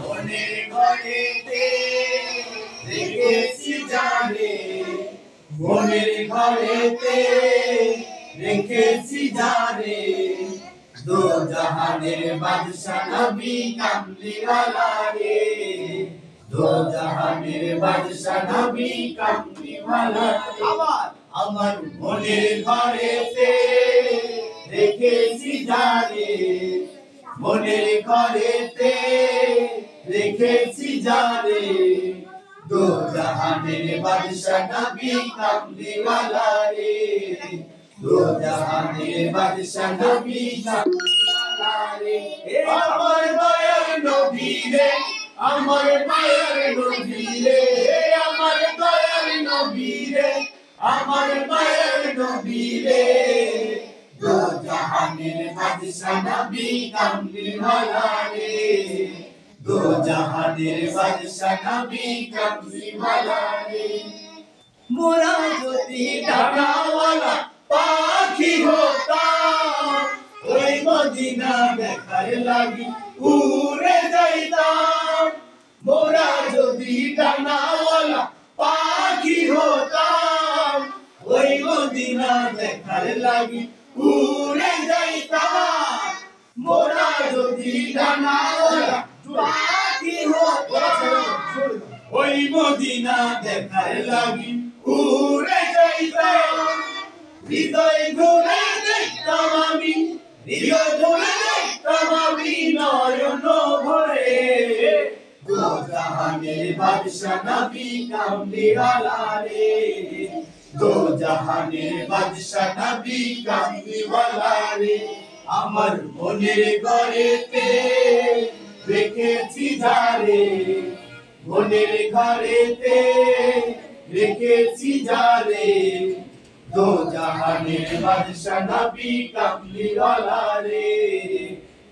মনের ঘরেতে রেখেছি জানে, মনের ঘরেতে রেখেছি জানে, দো জাহানের বাদশা নবী কামলিওয়ালা রে, দো জাহানের বাদশা নবী কামলিওয়ালা। আমার মনের ঘরেতে রেখেছি জানে, মনের ঘরেতে রেখেছি জানে, দো জাহানের বাদশা নবী কামলিওয়ালা রে, দো জাহানের বাদশা নবী কামলিওয়ালা রে। আমার দয়ার নবী রে, আমার মায়ের নবী রে, আমার দয়ার নবী রে, আমার মায়ের নবী রে, দো জাহানের বাদশা নবী কামলিওয়ালা রে, দো জাহানের বাদশা নবী কামলিওয়ালা রে। মোরা যদি ডানাওয়ালা পাখি হতাম, ওই মদিনা দেখার লাগি উড়ে যাইতাম। মোরা যদি ডানাওয়ালা পাখি হতাম, ওই মদিনা দেখার লাগি উড়ে যাইতাম। মোরা যদি ডানাওয়ালা পাখি হতাম, ওই মদিনা দেখার লাগি উড়ে যাইতাম। হৃদয় ধরে দেখতাম আমি, হৃদয় ধরে দেখতাম আমি নয়ন ভরে, দো জাহানের বাদশা নবী কামলিওয়ালা রে, দো জাহানের বাদশা নবী কামলিওয়ালা রে। আমার মনের ঘরেতে রেখেছি জানে, মনের ঘরেতে রেখেছি জানে, দো জাহানের বাদশা নবী কামলিওয়ালা রে,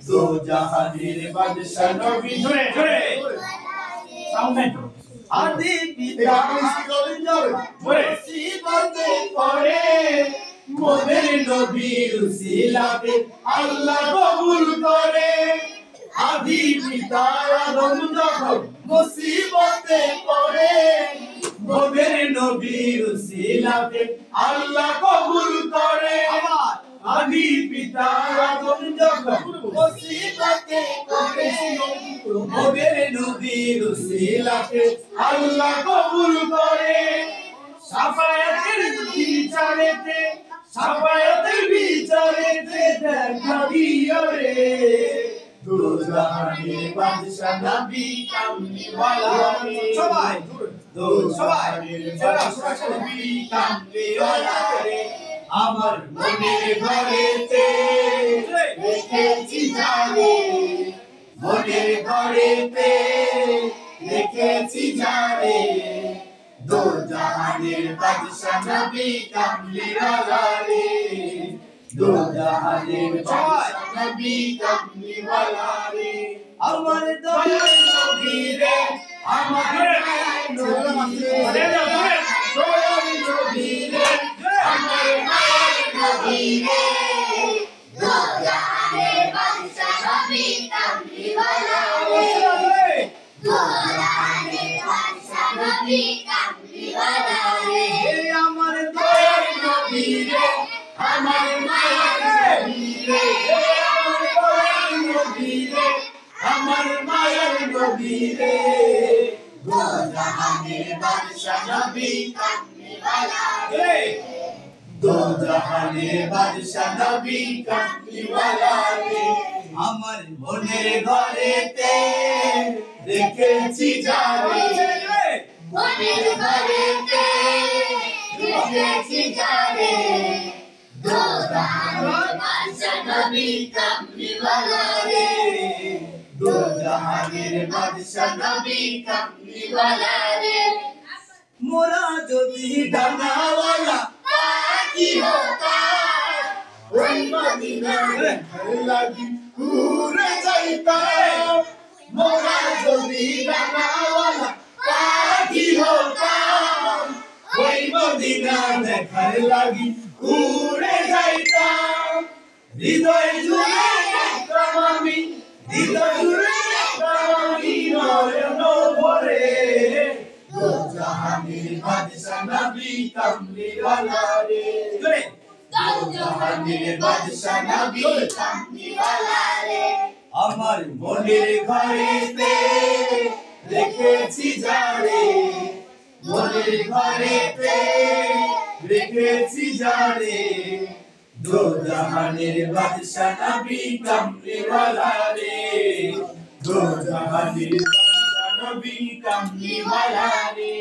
দো জাহানের বাদশা নবী। জোরে জোরে সাউন্ড নাই তো। আদি পিতা মুসিবতে পড়ে, মোদের নবীর উসিলাতে আল্লাহ কবুল করে। আদি পিতা আদম যখন মুসিবতে পড়ে, মোদের নবীর উসিলাতে আল্লাহ কবুল করে। আদি পিতা আদম যখন মুসিবতে পড়ে, মোদের নবীর উসিলাতে আল্লাহ কবুল করে। সাফায়াতের বিচারেতে, সাফায়াতের বিচারেতে দেখা দিও রে, দো জাহানের বাদশা নবী কামলিওয়ালা রে, সবাই দো জাহানের বাদশা নবী কামলিওয়ালা রে। আমার মনের ঘরেতে রেখেছি জানে, মনের ঘরেতে রেখেছি জানে, দো জাহানের বাদশা নবী কামলিওয়ালা রে, দো জাহানের বাদশা নবী কামলিওয়ালা রে। আমার দয়ার নবী রে, আমার দয়ার নবী রে, দয়ার নবী রে, আমার মায়ের নবী রে, দো জাহানের বাদশা নবী কামলিওয়ালা রে, দো জাহানের বাদশা নবী কামলিওয়ালা রে। আমার দয়ার নবী রে, আমার মায়ের নবী রে, আমার দয়ার নবী রে, আমার মায়ের নবী রে, দো জাহানের বাদশা নবী কামলিওয়ালা রে, দো জাহানের বাদশা নবী কামলিওয়ালা রে। আমার মনের ঘরেতে রেখেছি জানে, মনের ঘরেতে রেখেছি জানে, দো জাহানের বাদশা নবী কামলিওয়ালা রে, দো জাহানের বাদশা নবী কামলিওয়ালা রে। মোরা যদি ডানাওয়ালা পাখি হতাম, ওই মদিনা দেখার লাগি উড়ে যাইতাম। মোরা যদি ডানাওয়ালা পাখি হতাম, ওই মদিনা দেখার লাগি উড়ে যাইতাম। হৃদয় জুড়ে দেখতাম আমি, হৃদয় জুড়ে দেখতাম আমি জাহানের বাদশা নবী কামলি ওয়ালা রে দো জাহানের বাদশা নবী কামলি ওয়ালা রে আমার মনের ঘরেতে রেখেছি যারে মনের ঘরেতে রেখেছি যারে দো জাহানের বাদশা নবী কামলি ওয়ালা রে দো জাহানের বাদশা নবী কামলি ওয়ালা রে